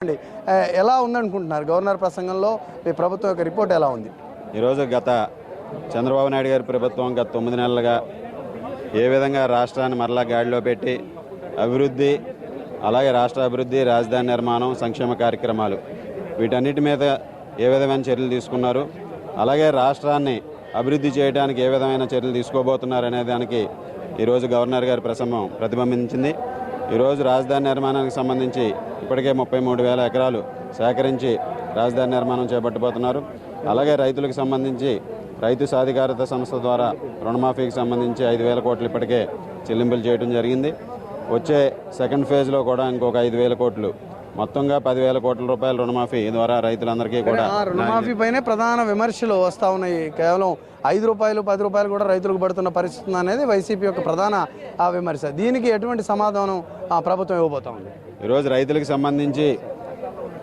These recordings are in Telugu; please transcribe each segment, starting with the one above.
అండి. ఎలా ఉందనుకుంటున్నారు గవర్నర్ ప్రసంగంలో మీ ప్రభుత్వం యొక్క రిపోర్ట్ ఎలా ఉంది? ఈరోజు చంద్రబాబు నాయుడు గారి ప్రభుత్వం గత 9 నెలలుగా ఏ విధంగా రాష్ట్రాన్ని మరలా గాడిలో పెట్టి అభివృద్ధి, అలాగే రాష్ట్ర అభివృద్ధి, రాజధాని నిర్మాణం, సంక్షేమ కార్యక్రమాలు వీటన్నిటి మీద ఏ విధమైన చర్యలు తీసుకున్నారు, అలాగే రాష్ట్రాన్ని అభివృద్ధి చేయడానికి ఏ విధమైన చర్యలు తీసుకోబోతున్నారు అనే దానికి ఈరోజు గవర్నర్ గారి ప్రసంగం ప్రతిబింబించింది. ఈరోజు రాజధాని నిర్మాణానికి సంబంధించి ఇప్పటికే 33,000 ఎకరాలు సేకరించి రాజధాని నిర్మాణం చేపట్టబోతున్నారు. అలాగే రైతులకు సంబంధించి రైతు సాధికారత సంస్థ ద్వారా రుణమాఫీకి సంబంధించి 5,000 కోట్లు ఇప్పటికే చెల్లింపులు చేయడం జరిగింది. వచ్చే సెకండ్ ఫేజ్లో కూడా ఇంకొక 5,000 కోట్లు, మొత్తంగా 10,000 కోట్ల రూపాయల రుణమాఫీ ద్వారా రైతులందరికీ కూడా రుణమాఫీ పైనే ప్రధాన విమర్శలు వస్తూ ఉన్నాయి. కేవలం 5 రూపాయలు 10 రూపాయలు కూడా రైతులకు పడుతున్న పరిస్థితి అనేది వైసీపీ యొక్క ప్రధాన విమర్శ. దీనికి ఎటువంటి సమాధానం ప్రభుత్వం ఇవ్వబోతా ఉంది? ఈరోజు రైతులకు సంబంధించి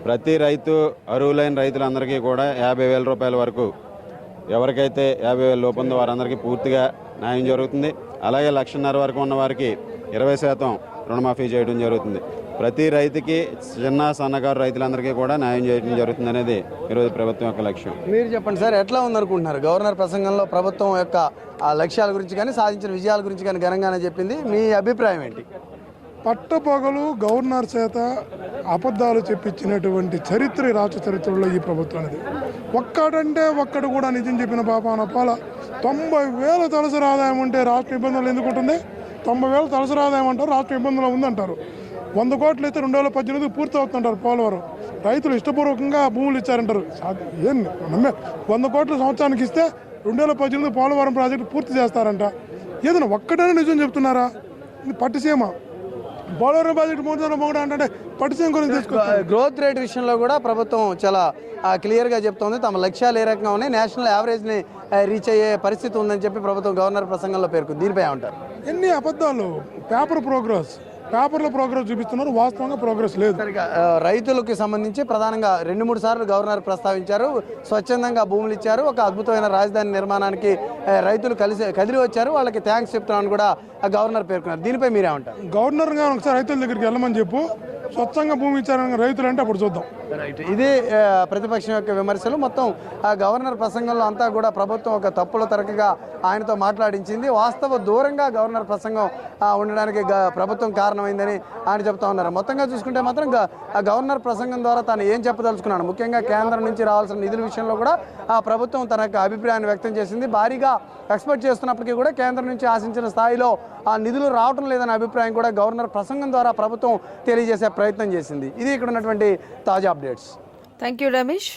ప్రతి రైతు, అర్హులైన రైతులందరికీ కూడా 50,000 రూపాయల వరకు, ఎవరికైతే 50,000 లోపు ఉందో వారందరికీ పూర్తిగా న్యాయం జరుగుతుంది. అలాగే 1,50,000 వరకు ఉన్న వారికి 20% రుణమాఫీ చేయడం జరుగుతుంది. ప్రతి రైతుకి, చిన్న సన్నకారు రైతులందరికీ కూడా న్యాయం చేయడం జరుగుతుంది అనేది ఈరోజు ప్రభుత్వం యొక్క లక్ష్యం. మీరు చెప్పండి సార్, ఎట్లా ఉందనుకుంటున్నారు? గవర్నర్ ప్రసంగంలో ప్రభుత్వం యొక్క లక్ష్యాల గురించి కానీ, సాధించిన విజయాల గురించి కానీ ఘనంగానే చెప్పింది. మీ అభిప్రాయం ఏంటి? పట్టపగలు గవర్నర్ చేత అబద్ధాలు చెప్పించినటువంటి చరిత్ర రాష్ట్ర చరిత్రలో ఈ ప్రభుత్వం అనేది. ఒక్కడంటే ఒక్కడు కూడా నిజం చెప్పిన పాపాన పాల. 90,000 తలసరి ఆదాయం ఉంటే రాష్ట్ర ఇబ్బందులు ఎందుకు ఉంటుంది? 90,000 తలసరి ఆదాయం అంటారు, రాష్ట్ర ఇబ్బందులు ఉందంటారు. 100 కోట్లు అయితే 2018 పూర్తి అవుతుంటారు పోలవరం. రైతులు ఇష్టపూర్వకంగా భూములు ఇచ్చారంటారు. ఏం నమ్మే 100 కోట్ల సంవత్సరానికి ఇస్తే 2018 పోలవరం ప్రాజెక్టు పూర్తి చేస్తారంట. ఏదైనా ఒక్కడైనా నిజం చెప్తున్నారా? ఇది పట్టిసీమ. పోలవరం ప్రాజెక్టు 3 అంటే పట్టిసీమ గురించి తీసుకొస్తారు. గ్రోత్ రేట్ విషయంలో కూడా ప్రభుత్వం చాలా క్లియర్గా చెప్తోంది. తమ లక్ష్యాలు ఏ రకంగా ఉన్నాయి, నేషనల్ యావరేజ్ని రీచ్ అయ్యే పరిస్థితి ఉందని చెప్పి ప్రభుత్వం గవర్నర్ ప్రసంగంలో పేర్కొంది. దీనిపై ఏమంటారు? ఎన్ని అబద్ధాలు! పేపర్లో ప్రోగ్రెస్ చూపిస్తున్నారు, వాస్తవంగా ప్రోగ్రెస్ లేదు. రైతులకు సంబంధించి ప్రధానంగా 2-3 సార్లు గవర్నర్ ప్రస్తావించారు. స్వచ్ఛందంగా భూములు ఇచ్చారు. ఒక అద్భుతమైన రాజధాని నిర్మాణానికి రైతులు కదిలి వచ్చారు. వాళ్ళకి థ్యాంక్స్ చెప్తున్నాను కూడా గవర్నర్ పేర్కొన్నారు. దీనిపై మీరేమంటారు? గవర్నర్ గారు ఒకసారి రైతుల దగ్గరికి వెళ్ళమని చెప్పు. స్వచ్ఛంగా భూమి ఇచ్చారని రైతులు అంటే అప్పుడు చూద్దాం. రైట్. ఇది ప్రతిపక్షం యొక్క విమర్శలు. మొత్తం గవర్నర్ ప్రసంగంలో అంతా కూడా ప్రభుత్వం ఒక తప్పుల తరగగా ఆయనతో మాట్లాడించింది. వాస్తవ దూరంగా గవర్నర్ ప్రసంగం ఉండడానికి ప్రభుత్వం కారణమైందని ఆయన చెప్తా ఉన్నారు. మొత్తంగా చూసుకుంటే మాత్రం గవర్నర్ ప్రసంగం ద్వారా తాను ఏం చెప్పదలుచుకున్నాడు, ముఖ్యంగా కేంద్రం నుంచి రావాల్సిన నిధుల విషయంలో కూడా ప్రభుత్వం తన యొక్క అభిప్రాయాన్ని వ్యక్తం చేసింది. భారీగా ఎక్స్పెక్ట్ చేస్తున్నప్పటికీ కూడా కేంద్రం నుంచి ఆశించిన స్థాయిలో ఆ నిధులు రావటం లేదనే అభిప్రాయం కూడా గవర్నర్ ప్రసంగం ద్వారా ప్రభుత్వం తెలియజేసే ప్రయత్నం చేసింది. ఇది ఇక్కడ ఉన్నటువంటి తాజా అప్డేట్స్. Thank you Ramesh.